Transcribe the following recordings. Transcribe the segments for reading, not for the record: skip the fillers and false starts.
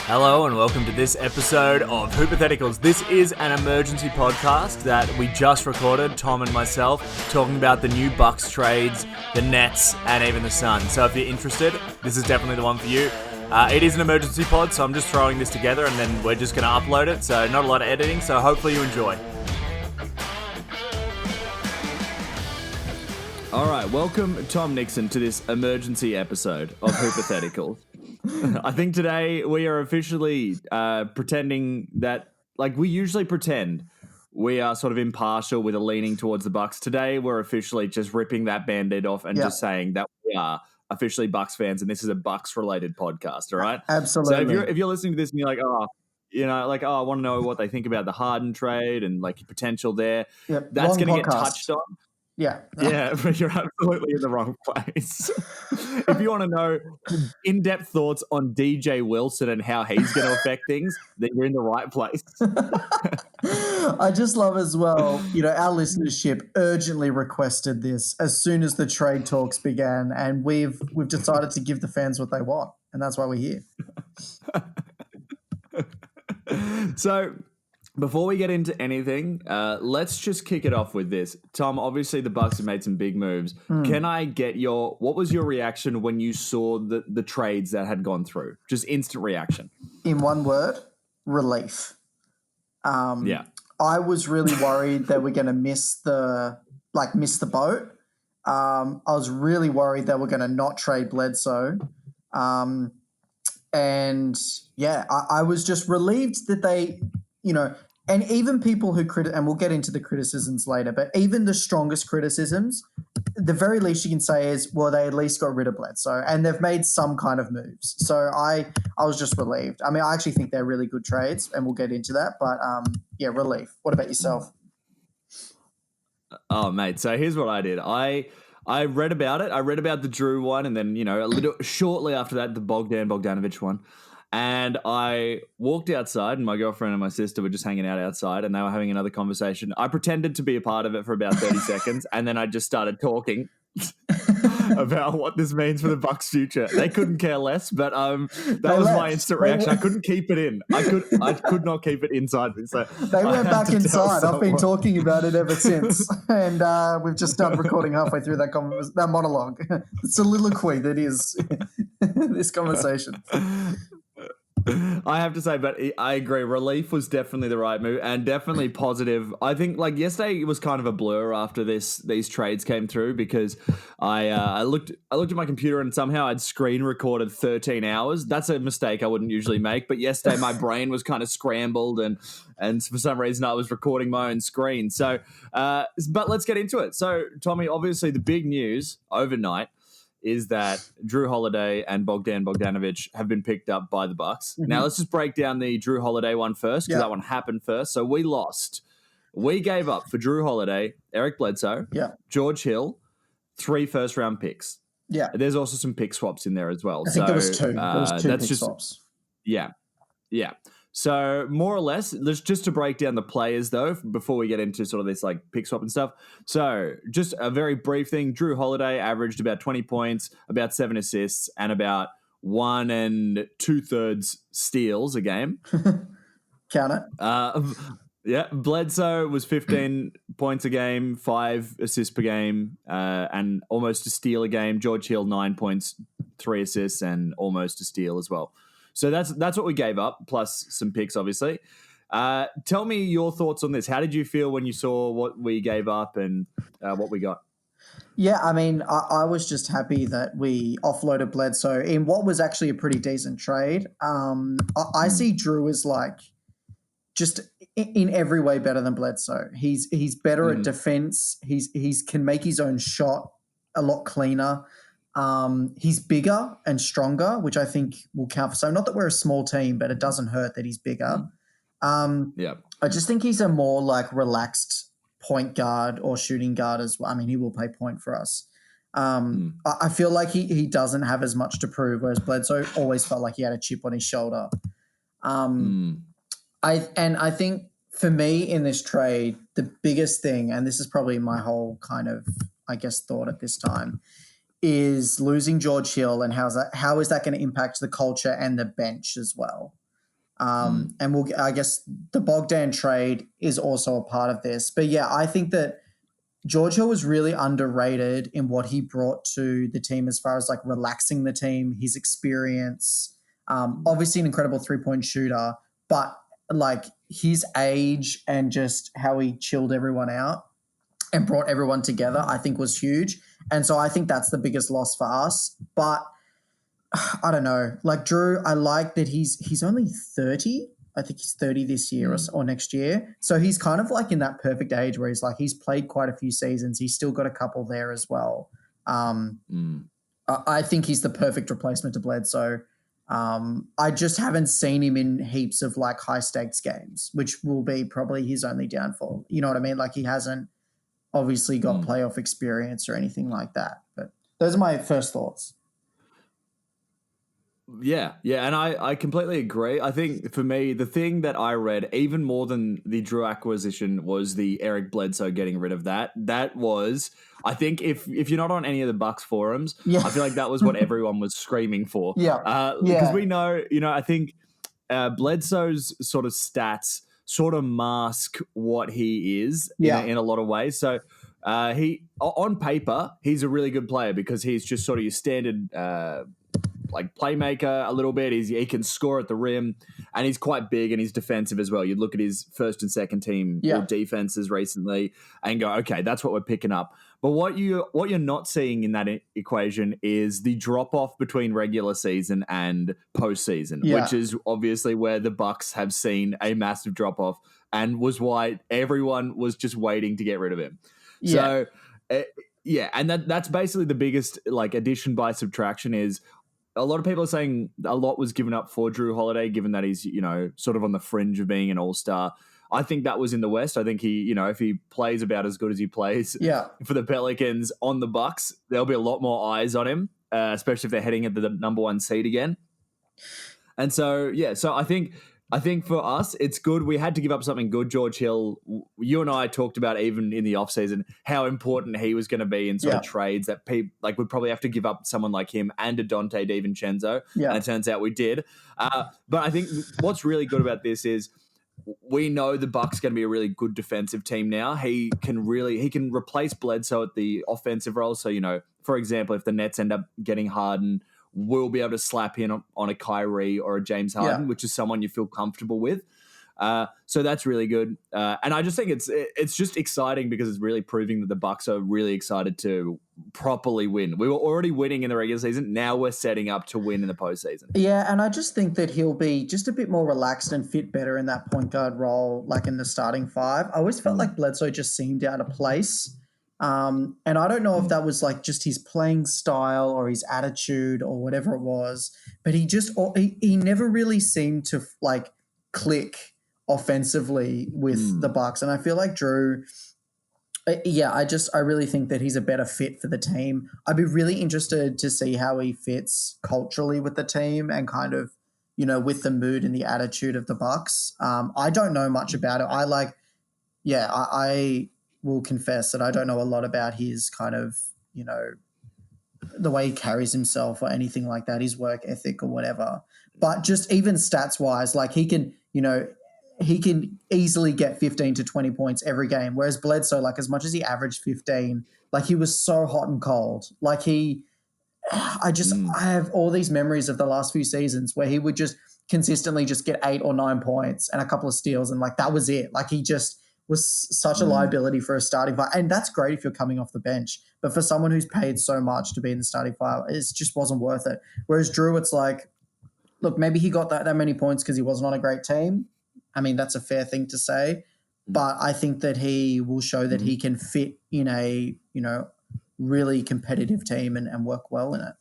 Hello and welcome to this episode of Hoopatheticals. This is an emergency podcast that we just recorded, Thom and myself, talking about the new Bucks trades, the Nets, and even the Suns. So if you're interested, this is definitely the one for you. It is an emergency pod, so I'm just throwing this together and then we're just going to upload it. So not a lot of editing, so hopefully you enjoy. All right, welcome Tom Nixon to this emergency episode of Hoopatheticals. I think today we are officially pretending that, like we usually pretend, we are sort of impartial with a leaning towards the Bucks. Today we're officially just ripping that Band-Aid off and just saying that we are officially Bucks fans and this is a Bucks-related podcast, all right? Absolutely. So if you're listening to this and you're like, I want to know what they think about the Harden trade and like potential there, that's going to get touched on. Yeah, but you're absolutely in the wrong place. If you want to know in-depth thoughts on DJ Wilson and how he's going to affect things, then you're in the right place. I just love as well, our listenership urgently requested this as soon as the trade talks began, and we've decided to give the fans what they want, and that's why we're here. So, before we get into anything, let's just kick it off with this. Tom, obviously the Bucks have made some big moves. Can I get what was your reaction when you saw the trades that had gone through? Just instant reaction. In one word, relief. I was really worried that we're going to miss the boat. I was really worried that we're going to not trade Bledsoe. I was just relieved that they, and even people who and we'll get into the criticisms later, but even the strongest criticisms, the very least you can say is, well, they at least got rid of Bledsoe and they've made some kind of moves. So I was just relieved. I mean, I actually think they're really good trades and we'll get into that, but relief. What about yourself? Oh, mate. So here's what I did. I read about it. I read about the Jrue one and then, a little shortly after that, the Bogdan Bogdanovich one. And I walked outside and my girlfriend and my sister were just hanging out outside and they were having another conversation. I pretended to be a part of it for about 30 seconds and then I just started talking about what this means for the Bucks' future. They couldn't care less, but that was my instant reaction. I couldn't keep it in. I could not keep it inside me. So they went back inside. I've been talking about it ever since. And we've just started recording halfway through that monologue. The soliloquy that is this conversation. I have to say, but I agree. Relief was definitely the right move and definitely positive. I think like yesterday it was kind of a blur after these trades came through because I looked at my computer and somehow I'd screen recorded 13 hours. That's a mistake I wouldn't usually make. But yesterday my brain was kind of scrambled and for some reason I was recording my own screen. So, but let's get into it. So, Tommy, obviously the big news overnight is that Jrue Holiday and Bogdan Bogdanovich have been picked up by the Bucks. Mm-hmm. Now, let's just break down the Jrue Holiday one first because that one happened first. So we lost. We gave up for Jrue Holiday, Eric Bledsoe, George Hill, 3 first-round picks. Yeah. There's also some pick swaps in there as well. I think there was 2. There was 2 pick swaps. Yeah. So more or less, let's just to break down the players though, before we get into sort of this like pick swap and stuff. So just a very brief thing. Jrue Holiday averaged about 20 points, about 7 assists, and about 1 2/3 steals a game. Count it. Bledsoe was 15 points a game, 5 assists per game, and almost a steal a game. George Hill, 9 points, 3 assists, and almost a steal as well. So that's what we gave up, plus some picks, obviously. Tell me your thoughts on this. How did you feel when you saw what we gave up and what we got? Yeah, I mean, I was just happy that we offloaded Bledsoe in what was actually a pretty decent trade. I see Jrue as like just in every way better than Bledsoe. He's better at defense. He's can make his own shot a lot cleaner. He's bigger and stronger, which I think will count for some. Not that we're a small team, but it doesn't hurt that he's bigger. I just think he's a more like relaxed point guard or shooting guard as well. I mean, he will play point for us. I feel like he doesn't have as much to prove, whereas Bledsoe always felt like he had a chip on his shoulder. I think for me in this trade, the biggest thing, and this is probably my whole kind of, I guess, thought at this time, is losing George Hill and how is that going to impact the culture and the bench as well. And I guess the Bogdan trade is also a part of this. But yeah, I think that George Hill was really underrated in what he brought to the team as far as like relaxing the team, his experience. Obviously, an incredible 3-point shooter, but like his age and just how he chilled everyone out and brought everyone together, I think was huge. And so I think that's the biggest loss for us. But I don't know. Like Jrue, I like that he's only 30. I think he's 30 this year or next year. So he's kind of like in that perfect age where he's played quite a few seasons. He's still got a couple there as well. I think he's the perfect replacement to Bledsoe. I just haven't seen him in heaps of like high stakes games, which will be probably his only downfall. You know what I mean? Like he hasn't obviously got playoff experience or anything like that. But those are my first thoughts. Yeah, and I completely agree. I think for me, the thing that I read even more than the Jrue acquisition was the Eric Bledsoe getting rid of that. That was, I think, if you're not on any of the Bucks forums, I feel like that was what everyone was screaming for. Because we know, I think Bledsoe's sort of stats sort of mask what he is in a lot of ways. So he, on paper, he's a really good player because he's just sort of your standard like playmaker a little bit. He can score at the rim, and he's quite big and he's defensive as well. You'd look at his first and second team defenses recently and go, okay, that's what we're picking up. But what you're not seeing in that equation is the drop off between regular season and postseason, which is obviously where the Bucks have seen a massive drop off, and was why everyone was just waiting to get rid of him. So and that's basically the biggest like addition by subtraction is. A lot of people are saying a lot was given up for Jrue Holiday, given that he's, sort of on the fringe of being an all-star. I think that was in the West. I think he, if he plays about as good as he plays for the Pelicans on the Bucks, there'll be a lot more eyes on him, especially if they're heading at the number one seed again. And so, so I think for us, it's good. We had to give up something good. George Hill, you and I talked about even in the offseason how important he was going to be in sort of trades that people like would probably have to give up someone like him and a Dante DiVincenzo. And it turns out we did. But I think what's really good about this is we know the Bucks going to be a really good defensive team now. He can replace Bledsoe at the offensive role. So, for example, if the Nets end up getting Harden, we'll be able to slap in on a Kyrie or a James Harden, which is someone you feel comfortable with. So that's really good. And I just think it's just exciting because it's really proving that the Bucks are really excited to properly win. We were already winning in the regular season. Now we're setting up to win in the postseason. Yeah, and I just think that he'll be just a bit more relaxed and fit better in that point guard role, like in the starting five. I always felt like Bledsoe just seemed out of place. And I don't know if that was like just his playing style or his attitude or whatever it was, but he never really seemed to like click offensively with the Bucks. And I feel like Jrue, I really think that he's a better fit for the team. I'd be really interested to see how he fits culturally with the team and kind of, with the mood and the attitude of the Bucks. I don't know much about it. I will confess that I don't know a lot about his kind of, the way he carries himself or anything like that, his work ethic or whatever. But just even stats wise, like he can easily get 15 to 20 points every game. Whereas Bledsoe, like as much as he averaged 15, like he was so hot and cold. Like I have all these memories of the last few seasons where he would just consistently just get 8 or 9 points and a couple of steals. And like, that was it. Like he just was such a liability for a starting five. And that's great if you're coming off the bench. But for someone who's paid so much to be in the starting five, it just wasn't worth it. Whereas Jrue, it's like, look, maybe he got that many points because he wasn't on a great team. I mean, that's a fair thing to say. But I think that he will show that he can fit in a, really competitive team and work well in it.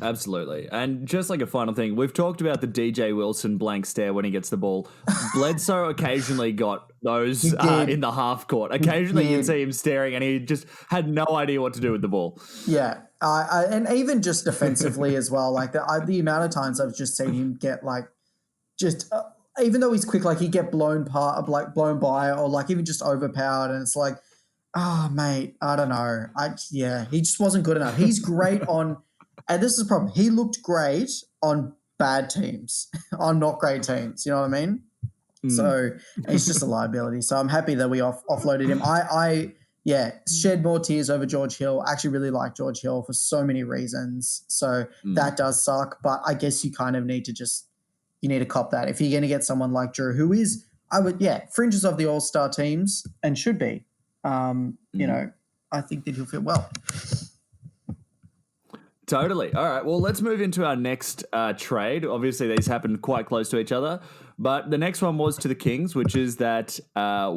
Absolutely. And just like a final thing, we've talked about the DJ Wilson blank stare when he gets the ball. Bledsoe occasionally got those in the half court. Occasionally you'd see him staring and he just had no idea what to do with the ball. Yeah. And even just defensively as well. Like the amount of times I've just seen him get like just even though he's quick, like he get blown by or like even just overpowered. And it's like, oh, mate, I don't know. He just wasn't good enough. He's great on... And this is the problem. He looked great on bad teams, on not great teams. You know what I mean? So he's just a liability. So I'm happy that we offloaded him. I shed more tears over George Hill. I actually really like George Hill for so many reasons. So that does suck. But I guess you kind of need to cop that. If you're going to get someone like Jrue, who is, fringes of the all-star teams and should be, I think that he'll fit well. Totally. All right. Well, let's move into our next trade. Obviously, these happened quite close to each other. But the next one was to the Kings, which is that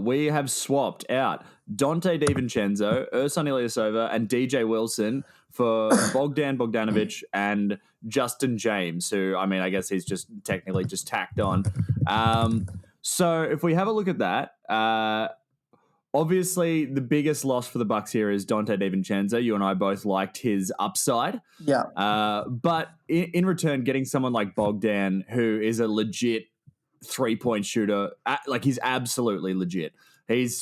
we have swapped out Dante DiVincenzo, Ersan Ilyasova, and DJ Wilson for Bogdan Bogdanovich and Justin James, who, I mean, I guess he's just technically just tacked on. So if we have a look at that, obviously the biggest loss for the Bucks here is Dante DiVincenzo. You and I both liked his upside. Yeah. But in return, getting someone like Bogdan, who is a legit three-point shooter, like he's absolutely legit. He's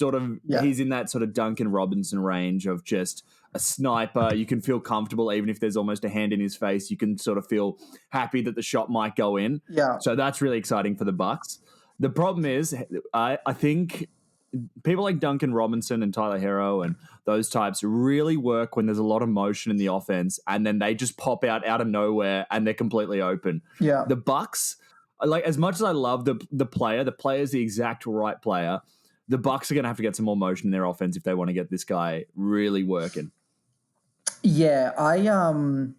he's in that sort of Duncan Robinson range of just a sniper. You can feel comfortable even if there's almost a hand in his face. You can sort of feel happy that the shot might go in. Yeah. So that's really exciting for the Bucks. The problem is, I think people like Duncan Robinson and Tyler Hero and those types really work when there's a lot of motion in the offense, and then they just pop out of nowhere and they're completely open. Yeah. The Bucks, like, as much as I love the player's the exact right player. The Bucks are going to have to get some more motion in their offense if they want to get this guy really working. Yeah, I'm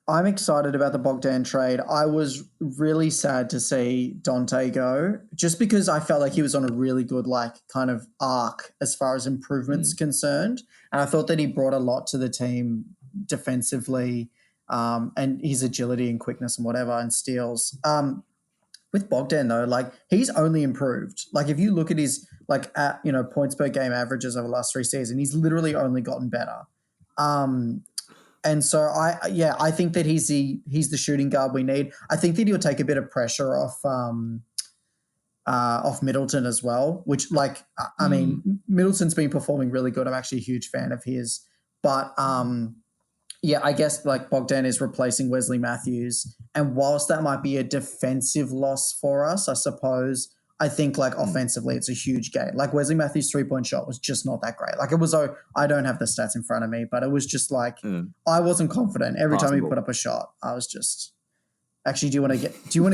excited about the Bogdan trade. I was really sad to see Dante go, just because I felt like he was on a really good, kind of arc as far as improvements concerned. And I thought that he brought a lot to the team defensively, and his agility and quickness and whatever, and steals. With Bogdan, though, he's only improved. If you look at his points per game averages over the last 3 seasons, he's literally only gotten better. And so I think that he's the shooting guard we need. I think that he'll take a bit of pressure off Middleton as well, which I mean, Middleton's been performing really good. I'm actually a huge fan of his, but I guess Bogdan is replacing Wesley Matthews, and whilst that might be a defensive loss for us, I suppose, I think offensively it's a huge gain. Wesley Matthews' 3-point shot was just not that great. It was, I don't have the stats in front of me, but it was just I wasn't confident every time he put up a shot. I was just, actually, do you want to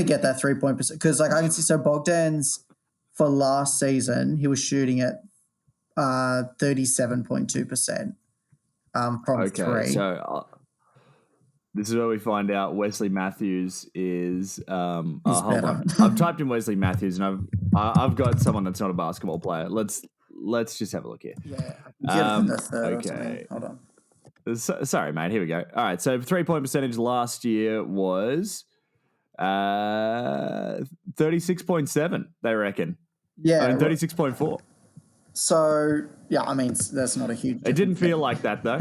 get that 3-point percent? Because I can see, so Bogdan's for last season, he was shooting at 37.2%. From 3. So this is where we find out Wesley Matthews is. Hold on, I've typed in Wesley Matthews, and I've got someone that's not a basketball player. Let's just have a look here. Yeah. Okay. Hold on. Sorry, mate. Here we go. All right. So 3-point percentage last year was 36.7. They reckon. Yeah. 36.4. So, yeah, I mean, that's not a huge difference. It didn't feel like that, though.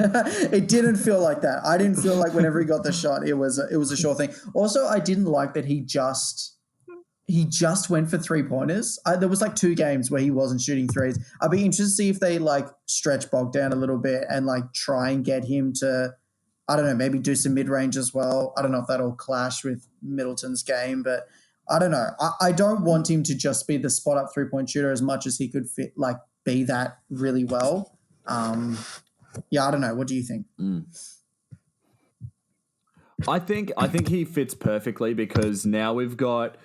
It didn't feel like that. I didn't feel like whenever he got the shot, it was a sure thing. Also, I didn't like that he just went for 3-pointers. There was 2 games where he wasn't shooting threes. I'd be interested to see if they stretch Bogdan a little bit and try and get him to, I don't know, maybe do some mid-range as well. I don't know if that'll clash with Middleton's game, but I don't know. I don't want him to just be the spot-up 3-point shooter as much as he could fit, be that really well. I don't know. What do you think? I think he fits perfectly, because now we've got,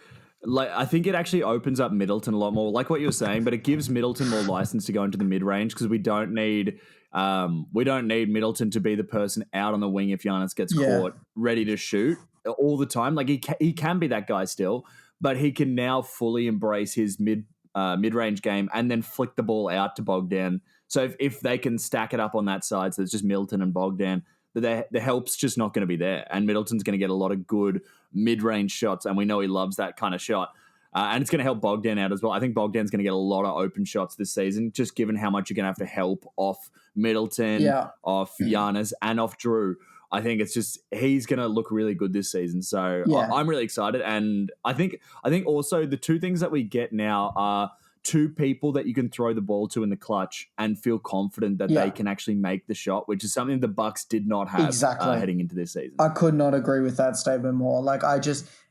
I think it actually opens up Middleton a lot more, like what you were saying, but it gives Middleton more license to go into the mid-range, because we don't need Middleton to be the person out on the wing if Giannis gets caught ready to shoot all the time. He can be that guy still, but he can now fully embrace his mid-range game and then flick the ball out to Bogdan. So if they can stack it up on that side, so it's just Middleton and Bogdan, the help's just not going to be there. And Middleton's going to get a lot of good mid-range shots, and we know he loves that kind of shot. And it's going to help Bogdan out as well. I think Bogdan's going to get a lot of open shots this season, just given how much you're going to have to help off Middleton, off Giannis, and off Jrue. I think it's just, he's going to look really good this season. So I'm really excited. And I think also the 2 things that we get now are two people that you can throw the ball to in the clutch and feel confident that they can actually make the shot, which is something the Bucks did not have heading into this season. I could not agree with that statement more. Like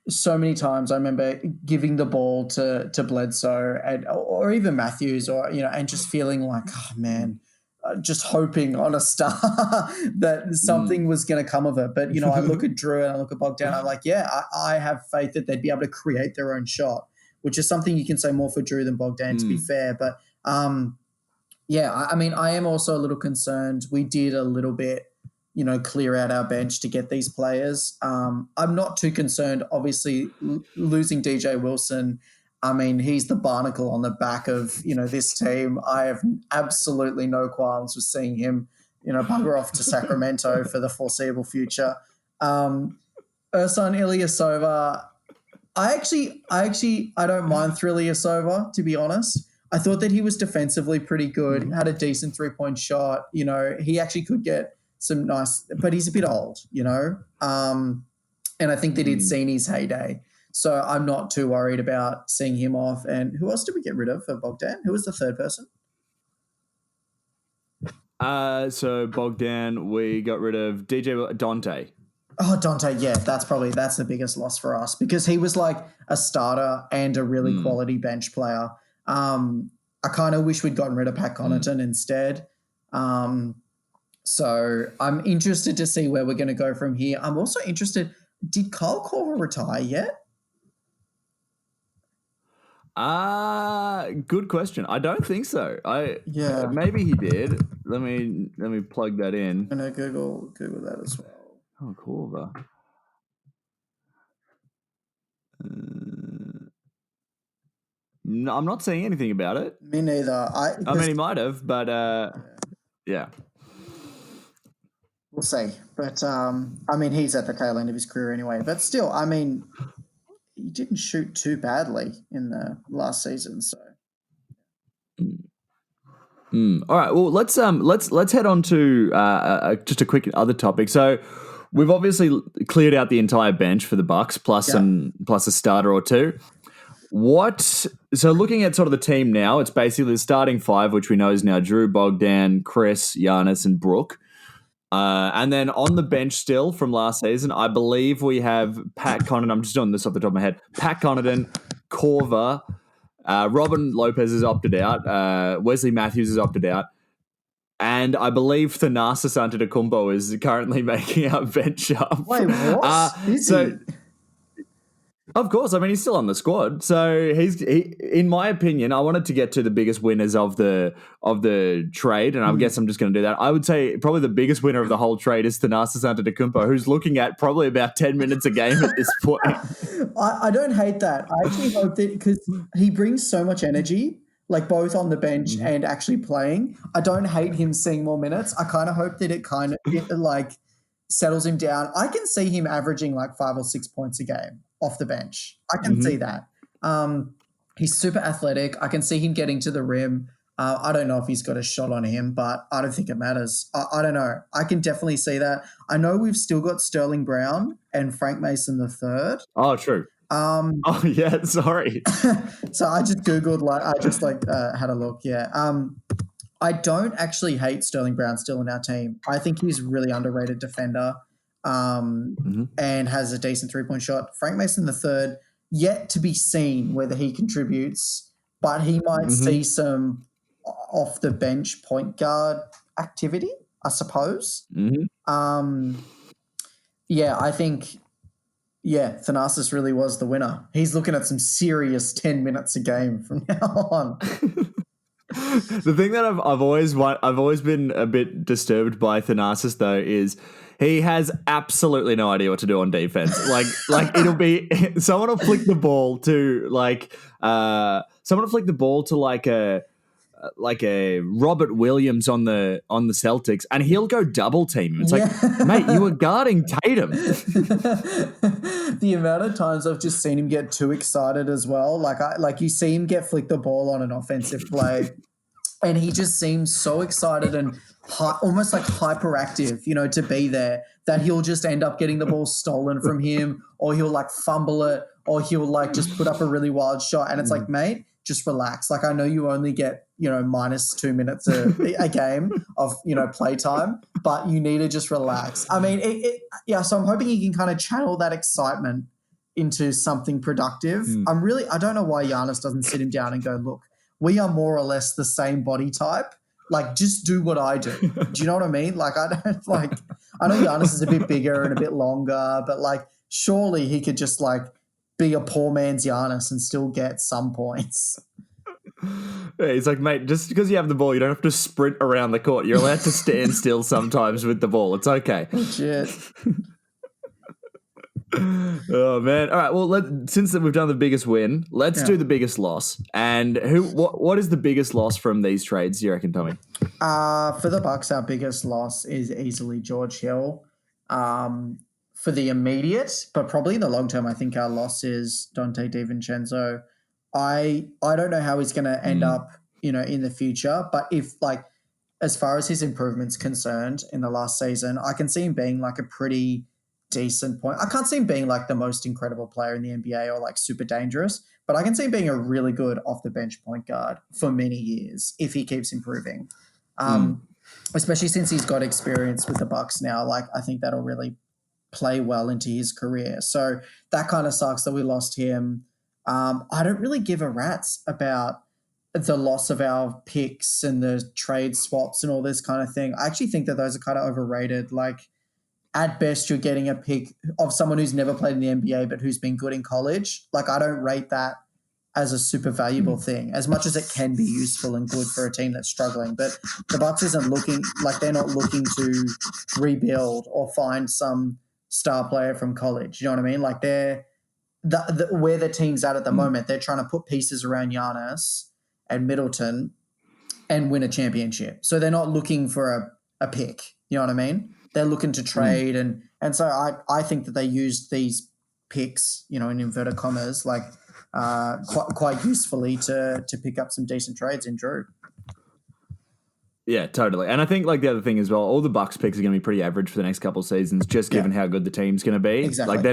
so many times I remember giving the ball to Bledsoe or even Matthews and just feeling like, oh man, just hoping on a star that something was going to come of it. But, I look at Jrue and I look at Bogdan, I'm like, I have faith that they'd be able to create their own shot, which is something you can say more for Jrue than Bogdan, to be fair. But, I am also a little concerned. We did a little bit, clear out our bench to get these players. I'm not too concerned. Obviously, losing DJ Wilson, he's the barnacle on the back of, this team. I have absolutely no qualms with seeing him, bugger off to Sacramento for the foreseeable future. Ersan Ilyasova, I don't mind Ilyasova, to be honest. I thought that he was defensively pretty good, had a decent 3-point shot. He actually could get some nice, but he's a bit old, and I think that he'd seen his heyday. So I'm not too worried about seeing him off. And who else did we get rid of for Bogdan? Who was the third person? So Bogdan, we got rid of DJ Dante. Oh, Dante, yeah, that's the biggest loss for us because he was like a starter and a really quality bench player. I kind of wish we'd gotten rid of Pat Connaughton instead. So I'm interested to see where we're going to go from here. I'm also interested, did Kyle Korver retire yet? Good question. I don't think so. Maybe he did. Let me plug that in. I'm gonna Google that as well. Oh, cool. No, I'm not seeing anything about it. Me neither. He might have, but yeah. We'll see. But he's at the tail end of his career anyway. But still, he didn't shoot too badly in the last season. So, all right. Well, let's head on to just a quick other topic. So, we've obviously cleared out the entire bench for the Bucks, plus a starter or two. So looking at sort of the team now, it's basically the starting five, which we know is now Jrue, Bogdan, Chris, Giannis, and Brook. And then on the bench still from last season, I believe we have Pat Connaughton. I'm just doing this off the top of my head. Pat Connaughton, Korver, Robin Lopez is opted out. Wesley Matthews is opted out. And I believe Thanasis Antetokounmpo is currently making our bench up. Wait, what? Of course, he's still on the squad. So he, in my opinion, I wanted to get to the biggest winners of the trade, and I guess I'm just going to do that. I would say probably the biggest winner of the whole trade is Thanasis Antetokounmpo, who's looking at probably about 10 minutes a game at this point. I don't hate that. I actually hope that because he brings so much energy, like both on the bench and actually playing. I don't hate him seeing more minutes. I kind of hope that it settles him down. I can see him averaging like 5 or 6 points a game off the bench. I can see that. He's super athletic. I can see him getting to the rim. I don't know if he's got a shot on him, but I don't think it matters. I don't know. I can definitely see that. I know we've still got Sterling Brown and Frank Mason III. Oh, true. Sorry. So I just Googled, had a look. Yeah. I don't actually hate Sterling Brown still in our team. I think he's a really underrated defender. And has a decent 3-point shot. Frank Mason III, yet to be seen whether he contributes, but he might see some off the bench point guard activity, I suppose. I think Thanasis really was the winner. He's looking at some serious 10 minutes a game from now on. The thing that I've always been a bit disturbed by Thanasis though is he has absolutely no idea what to do on defense. Like it'll be someone will flick the ball to a Robert Williams on the Celtics, and he'll go double team him. It's like, mate, you were guarding Tatum. The amount of times I've just seen him get too excited as well. Like you see him get flicked the ball on an offensive play, and he just seems so excited and almost like hyperactive, to be there, that he'll just end up getting the ball stolen from him, or he'll like fumble it, or he'll like just put up a really wild shot. And it's like, mate, just relax. Like, I know you only get, minus 2 minutes a game of, playtime, but you need to just relax. I mean, so I'm hoping he can kind of channel that excitement into something productive. I don't know why Giannis doesn't sit him down and go, look, we are more or less the same body type. Like, just do what I do. Do you know what I mean? Like, I know Giannis is a bit bigger and a bit longer, but like, surely he could just like be a poor man's Giannis and still get some points. Yeah, he's like, mate, just because you have the ball, you don't have to sprint around the court. You're allowed to stand still sometimes with the ball. It's okay. Legit. Oh man! All right. Well, since we've done the biggest win, let's do the biggest loss. And what is the biggest loss from these trades? Do you reckon, Tommy? For the Bucks, our biggest loss is easily George Hill. For the immediate, but probably in the long term, I think our loss is Dante DiVincenzo. I don't know how he's going to end up, in the future. But if as far as his improvements concerned in the last season, I can see him being like a pretty decent point. I can't see him being like the most incredible player in the NBA or like super dangerous, but I can see him being a really good off the bench point guard for many years if he keeps improving. Especially since he's got experience with the Bucks now. Like, I think that'll really play well into his career. So that kind of sucks that we lost him. I don't really give a rat's about the loss of our picks and the trade swaps and all this kind of thing. I actually think that those are kind of overrated. Like, at best, you're getting a pick of someone who's never played in the NBA but who's been good in college. Like, I don't rate that as a super valuable thing, as much as it can be useful and good for a team that's struggling. But the Bucks isn't looking like they're not looking to rebuild or find some star player from college. You know what I mean? Like, they're where the team's at the moment. They're trying to put pieces around Giannis and Middleton and win a championship. So they're not looking for a pick. You know what I mean? They're looking to trade. And so I think that they used these picks, in inverted commas, like quite usefully to pick up some decent trades in Jrue. Yeah, totally. And I think like the other thing as well, all the Bucks picks are going to be pretty average for the next couple of seasons, just given how good the team's going to be. Exactly. Like they're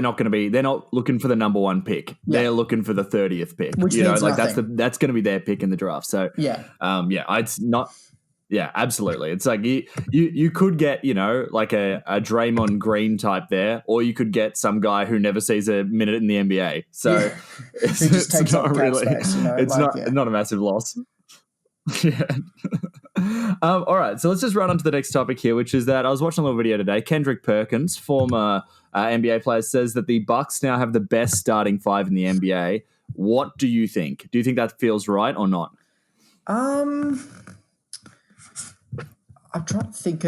not looking for the number one pick. Yeah. They're looking for the 30th pick. Which means nothing. That's going to be their pick in the draft. So it's not. Yeah, absolutely. It's like you could get, like a Draymond Green type there, or you could get some guy who never sees a minute in the NBA. So it's not really, it's not a massive loss. Yeah. All right, so let's just run on to the next topic here, which is that I was watching a little video today. Kendrick Perkins, former NBA player, says that the Bucks now have the best starting five in the NBA. What do you think? Do you think that feels right or not? I'm trying to think.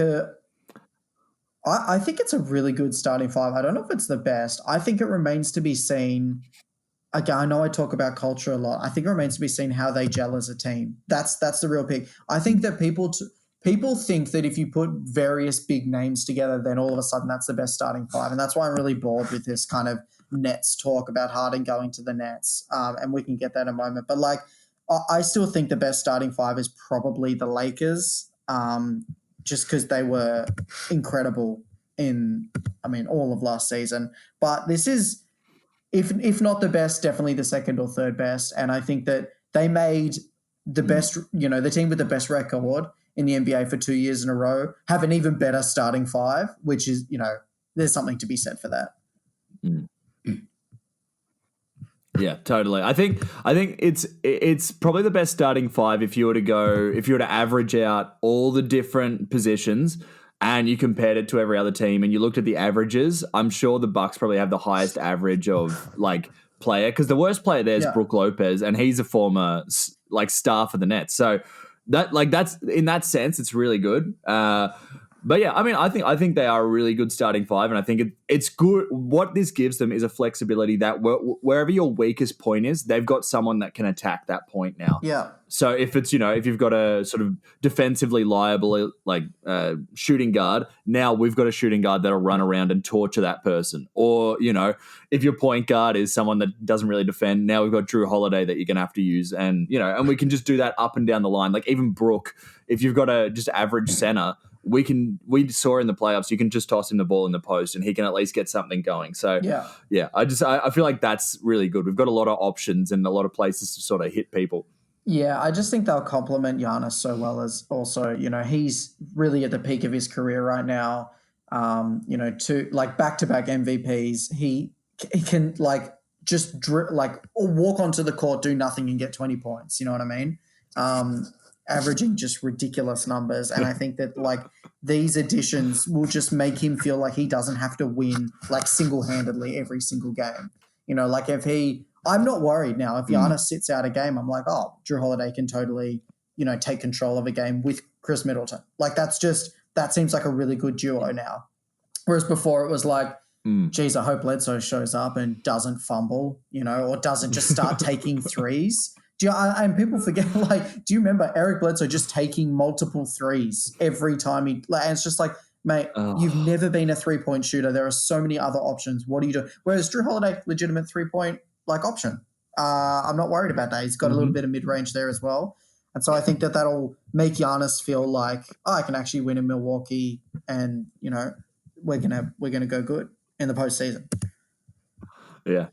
I think it's a really good starting five. I don't know if it's the best. I think it remains to be seen. Again, I know I talk about culture a lot. I think it remains to be seen how they gel as a team. That's the real pick. I think that people think that if you put various big names together, then all of a sudden that's the best starting five. And that's why I'm really bored with this kind of Nets talk about Harden going to the Nets. And we can get that in a moment. But like, I still think the best starting five is probably the Lakers, just because they were incredible in, all of last season. But this is, if not the best, definitely the second or third best. And I think that they made the best, the team with the best record in the NBA for 2 years in a row have an even better starting five, which is, there's something to be said for that. Yeah, totally. I think it's probably the best starting five if you were to average out all the different positions and you compared it to every other team and you looked at the averages. I'm sure the Bucks probably have the highest average of like player, because the worst player there is Brook Lopez, and he's a former like star for the Nets. So that's in that sense, it's really good. But yeah, I think they are a really good starting five, and I think it's good. What this gives them is a flexibility that wherever your weakest point is, they've got someone that can attack that point now. Yeah. So if it's, if you've got a sort of defensively liable like shooting guard, now we've got a shooting guard that'll run around and torture that person. Or, if your point guard is someone that doesn't really defend, now we've got Jrue Holiday that you're going to have to use. And, and we can just do that up and down the line. Like even Brook, if you've got a just average center, we saw in the playoffs, you can just toss him the ball in the post and he can at least get something going. So I feel like that's really good. We've got a lot of options and a lot of places to sort of hit people. Yeah, I just think they'll complement Giannis so well as also, he's really at the peak of his career right now. To like back-to-back MVPs, he can like just like walk onto the court, do nothing, and get 20 points. You know what I mean? Averaging just ridiculous numbers, and I think that like these additions will just make him feel like he doesn't have to win like single-handedly every single game. Like if I'm not worried now. If Giannis sits out a game, I'm like, oh, Jrue Holiday can totally, take control of a game with Chris Middleton. Like that seems like a really good duo now. Whereas before it was like, geez, I hope Bledsoe shows up and doesn't fumble, or doesn't just start taking threes. And people forget, like, do you remember Eric Bledsoe just taking multiple threes every time and it's just like, mate, you've never been a 3-point shooter. There are so many other options. What do you do? Whereas Jrue Holiday, legitimate 3-point like option. I'm not worried about that. He's got a little bit of mid-range there as well. And so I think that that'll make Giannis feel like, I can actually win in Milwaukee and, we're gonna go good in the postseason. Yeah.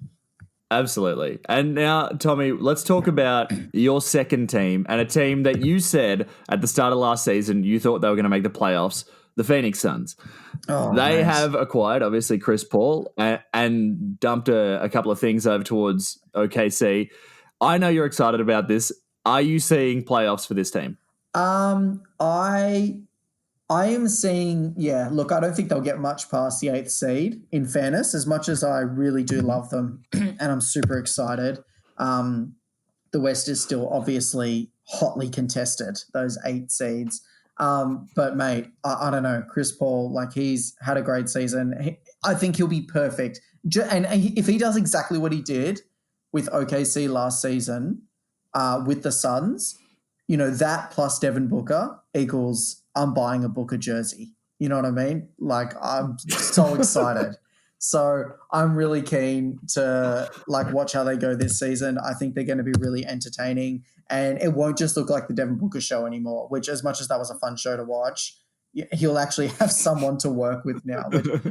Absolutely. And now, Tommy, let's talk about your second team and a team that you said at the start of last season you thought they were going to make the playoffs, the Phoenix Suns. They have acquired, obviously, Chris Paul and dumped a couple of things over towards OKC. I know you're excited about this. Are you seeing playoffs for this team? I am seeing, look, I don't think they'll get much past the 8th seed, in fairness, as much as I really do love them and I'm super excited. The West is still obviously hotly contested, those 8 seeds. But, mate, I don't know. Chris Paul, like, he's had a great season. I think he'll be perfect. And if he does exactly what he did with OKC last season with the Suns, that plus Devin Booker equals I'm buying a Booker jersey. You know what I mean? Like, I'm so excited. So I'm really keen to like watch how they go this season. I think they're going to be really entertaining, and it won't just look like the Devin Booker show anymore, which as much as that was a fun show to watch, he'll actually have someone to work with now.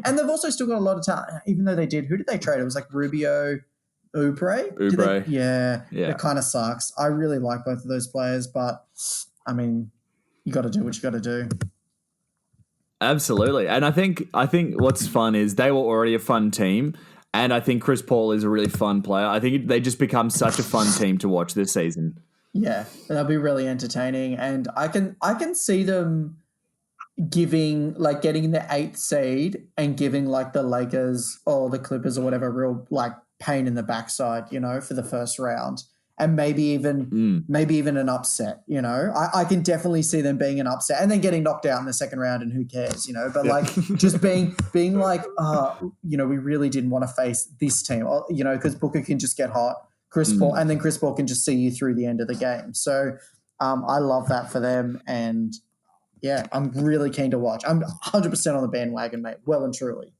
And they've also still got a lot of talent, even though who did they trade? It was like Rubio, Oubre. Yeah. It kind of sucks. I really like both of those players, but I mean, you got to do what you got to do. Absolutely. And I think what's fun is they were already a fun team, and I think Chris Paul is a really fun player. I think they just become such a fun team to watch this season. Yeah, they'll be really entertaining, and I can see them getting the 8th seed and giving like the Lakers or the Clippers or whatever real like pain in the backside, for the first round. And maybe even an upset, I can definitely see them being an upset and then getting knocked out in the second round, and who cares, but like just being like, we really didn't want to face this team, because Booker can just get hot, Chris Paul, and then Chris Paul can just see you through the end of the game. So I love that for them, and yeah, I'm really keen to watch. I'm 100% on the bandwagon, mate, well and truly.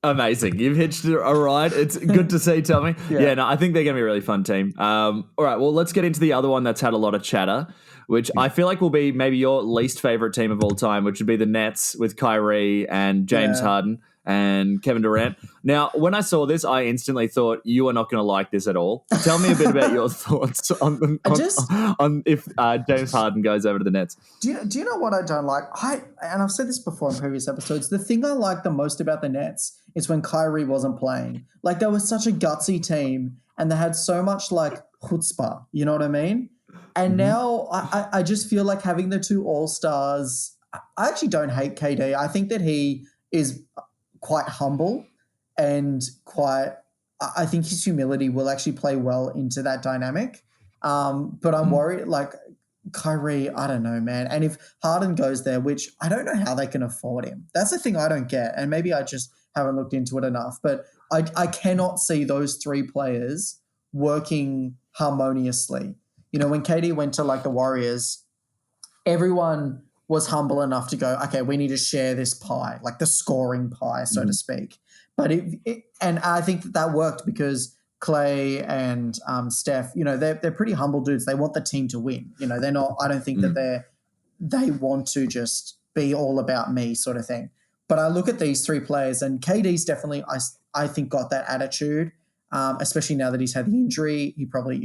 Amazing. You've hitched a ride. It's good to see, Tommy. No, I think they're going to be a really fun team. All right, well, let's get into the other one that's had a lot of chatter, which I feel like will be maybe your least favorite team of all time, which would be the Nets with Kyrie and James Harden and Kevin Durant. Now, when I saw this, I instantly thought you are not going to like this at all. Tell me a bit about your thoughts on if James Harden goes over to the Nets. Do you know what I don't like? And I've said this before in previous episodes. The thing I like the most about the Nets is when Kyrie wasn't playing. Like, they were such a gutsy team, and they had so much like chutzpah. You know what I mean? And now I just feel like having the two All-Stars. I actually don't hate KD. I think that he is quite humble and I think his humility will actually play well into that dynamic. But I'm worried, like Kyrie, I don't know, man. And if Harden goes there, which I don't know how they can afford him. That's the thing I don't get. And maybe I just haven't looked into it enough. But I cannot see those three players working harmoniously. When KD went to like the Warriors, everyone was humble enough to go, okay, we need to share this pie, like the scoring pie, so to speak. But and I think that worked because Clay and Steph, they're pretty humble dudes. They want the team to win. They're not. I don't think that they want to just be all about me, sort of thing. But I look at these three players, and KD's definitely, I think, got that attitude, especially now that he's had the injury. He probably,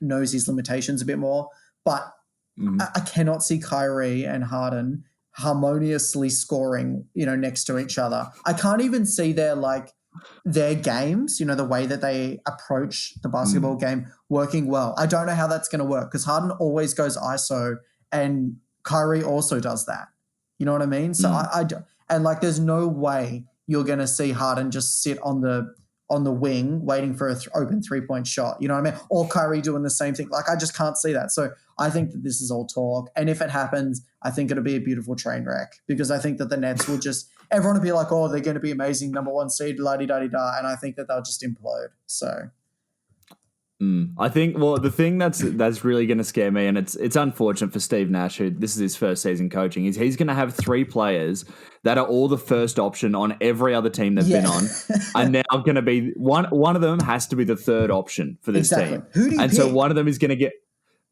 knows his limitations a bit more. But I cannot see Kyrie and Harden harmoniously scoring, next to each other. I can't even see their games, the way that they approach the basketball game working well. I don't know how that's going to work because Harden always goes ISO and Kyrie also does that. You know what I mean? So there's no way you're going to see Harden just sit on the wing waiting for an open 3-point shot. You know what I mean? Or Kyrie doing the same thing. I just can't see that. So I think that this is all talk. And if it happens, I think it'll be a beautiful train wreck because I think that the Nets will just – everyone will be like, oh, they're going to be amazing, number one seed, la-di-da-di-da. And I think that they'll just implode. So – I think, the thing that's really going to scare me, and it's unfortunate for Steve Nash, who this is his first season coaching, is he's going to have 3 players that are all the first option on every other team they've been on, and now going to be one of them has to be the third option for this team. Who do you pick? So one of them is going to get.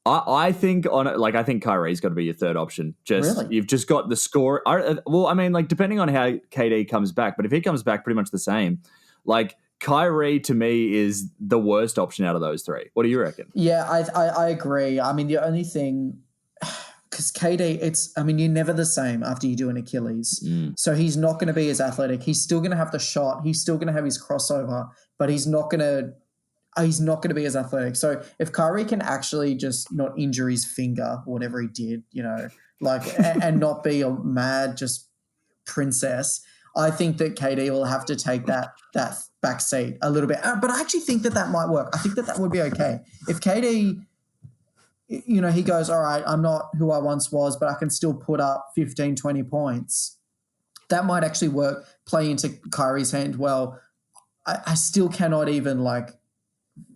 I think I think Kyrie's got to be your third option. Really? You've just got the score. Depending on how KD comes back, but if he comes back pretty much the same, Kyrie, to me, is the worst option out of those 3. What do you reckon? Yeah, I agree. I mean, the only thing, because KD, you're never the same after you do an Achilles. So he's not going to be as athletic. He's still going to have the shot. He's still going to have his crossover, but he's not going to be as athletic. So if Kyrie can actually just not injure his finger, whatever he did, and not be a mad just princess, I think that KD will have to take that back seat a little bit. But I actually think that might work. I think that would be okay. If KD, he goes, all right, I'm not who I once was, but I can still put up 15, 20 points. That might actually work, play into Kyrie's hand well. I still cannot even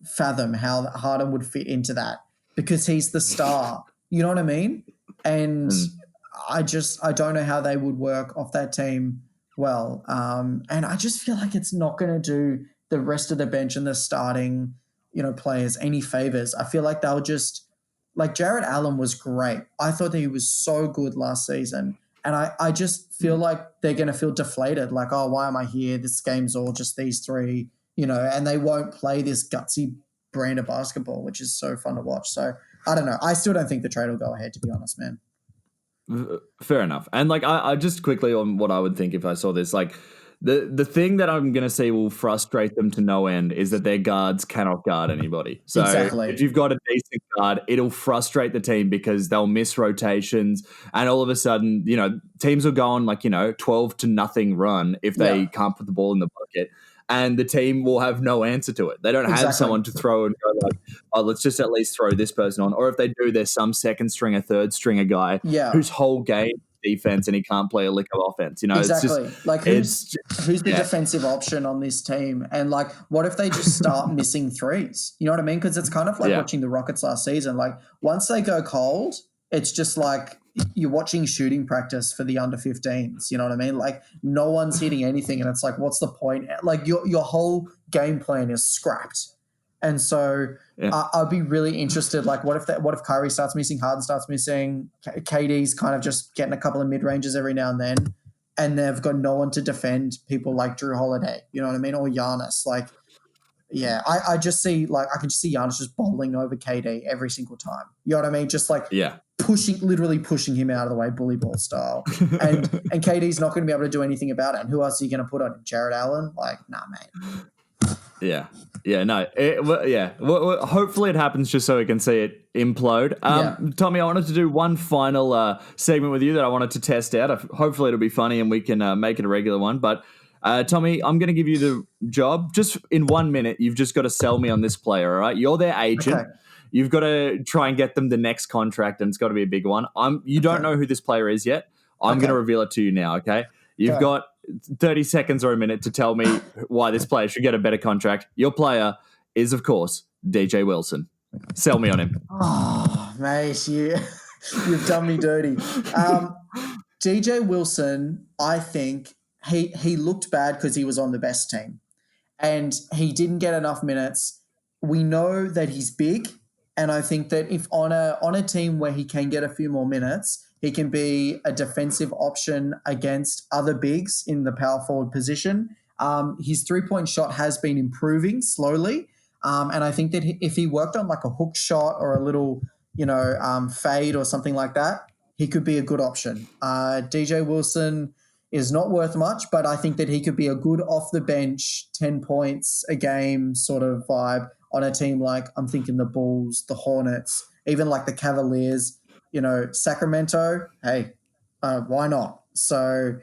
fathom how Harden would fit into that because he's the star. You know what I mean? And I don't know how they would work off that team well. And I just feel like it's not going to do the rest of the bench and the starting, players any favors. I feel like they'll just Jarrett Allen was great. I thought that he was so good last season. And I just feel like they're going to feel deflated. Oh, why am I here? This game's all just these 3, and they won't play this gutsy brand of basketball, which is so fun to watch. So I don't know. I still don't think the trade will go ahead, to be honest, man. Fair enough. And I just quickly on what I would think if I saw this, the thing that I'm going to see will frustrate them to no end is that their guards cannot guard anybody. So exactly. If you've got a decent guard, it'll frustrate the team because they'll miss rotations and all of a sudden, teams will go on 12-0 run if they can't put the ball in the bucket. And the team will have no answer to it. They don't have someone to throw and go let's just at least throw this person on. Or if they do, there's some second stringer, third stringer guy whose whole game is defense and he can't play a lick of offense. Exactly. Who's the defensive option on this team? And what if they just start missing threes? You know what I mean? Because it's kind of watching the Rockets last season. Once they go cold, it's just you're watching shooting practice for the under 15s. You know what I mean? No one's hitting anything, and it's what's the point? Your whole game plan is scrapped. And so I'd be really interested. What if Kyrie starts missing, Harden starts missing, KD's kind of just getting a couple of mid ranges every now and then, and they've got no one to defend people like Jrue Holiday. You know what I mean? Or Giannis. I just see I can just see Giannis just bowling over KD every single time. You know what I mean? Just literally pushing him out of the way, bully ball style. And KD's not going to be able to do anything about it. And who else are you going to put on him? Jarrett Allen? Nah, mate. Yeah. Yeah, no. Hopefully it happens just so we can see it implode. Tommy, I wanted to do one final segment with you that I wanted to test out. Hopefully it'll be funny and we can make it a regular one. But Tommy, I'm going to give you the job. Just in 1 minute, you've just got to sell me on this player, all right? You're their agent. Okay. You've got to try and get them the next contract, and it's got to be a big one. You don't know who this player is yet. I'm going to reveal it to you now, okay? You've got 30 seconds or a minute to tell me why this player should get a better contract. Your player is, of course, DJ Wilson. Sell me on him. Oh, mate, you've done me dirty. DJ Wilson, I think he looked bad because he was on the best team, and he didn't get enough minutes. We know that he's big. And I think that if on a team where he can get a few more minutes, he can be a defensive option against other bigs in the power forward position. His 3-point shot has been improving slowly. And I think that if he worked on like a hook shot or a little, fade or something like that, he could be a good option. DJ Wilson is not worth much, but I think that he could be a good off the bench, 10 points a game sort of vibe on a team like, I'm thinking the Bulls, the Hornets, even like the Cavaliers, Sacramento. Hey, why not? So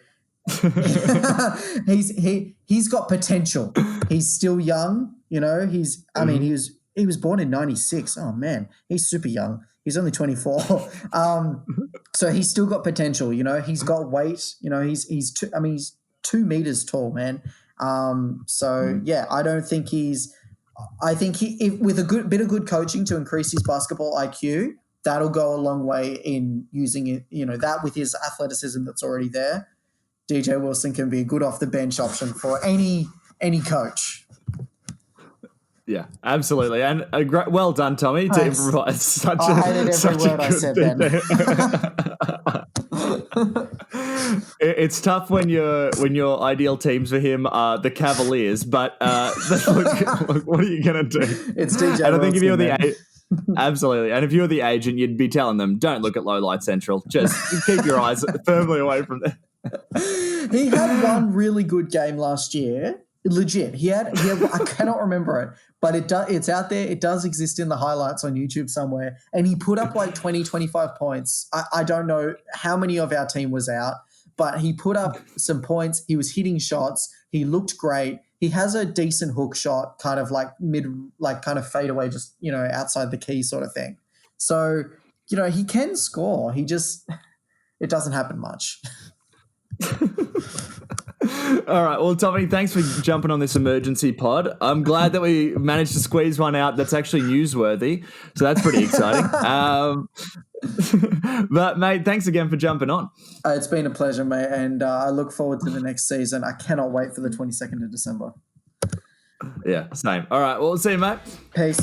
he's got potential. He's still young, he was born in 96. Oh man, he's super young. He's only 24. So he's still got potential, he's got weight, he's 2 meters tall, man. I don't think I think if with a bit of good coaching to increase his basketball IQ, that'll go a long way in using it, that with his athleticism that's already there. DJ Wilson can be a good off the bench option for any coach. Yeah, absolutely, and well done, Tommy, to improvise such I hated every word I said then. It's tough when your ideal teams for him are the Cavaliers, but look, what are you gonna do? It's DJ. And I think if you're absolutely, and if you're the agent, you'd be telling them, don't look at Low Light Central. Just keep your eyes firmly away from there. He had one really good game last year. Legit. He had I cannot remember it, but it's out there. It does exist in the highlights on YouTube somewhere. And he put up like 20, 25 points. I don't know how many of our team was out, but he put up some points. He was hitting shots. He looked great. He has a decent hook shot, kind of like kind of fade away, just, outside the key sort of thing. So, he can score. It doesn't happen much. All right. Well, Tommy, thanks for jumping on this emergency pod. I'm glad that we managed to squeeze one out that's actually newsworthy. So that's pretty exciting. But, mate, thanks again for jumping on. It's been a pleasure, mate. And I look forward to the next season. I cannot wait for the 22nd of December. Yeah, same. All right. Well, see you, mate. Peace.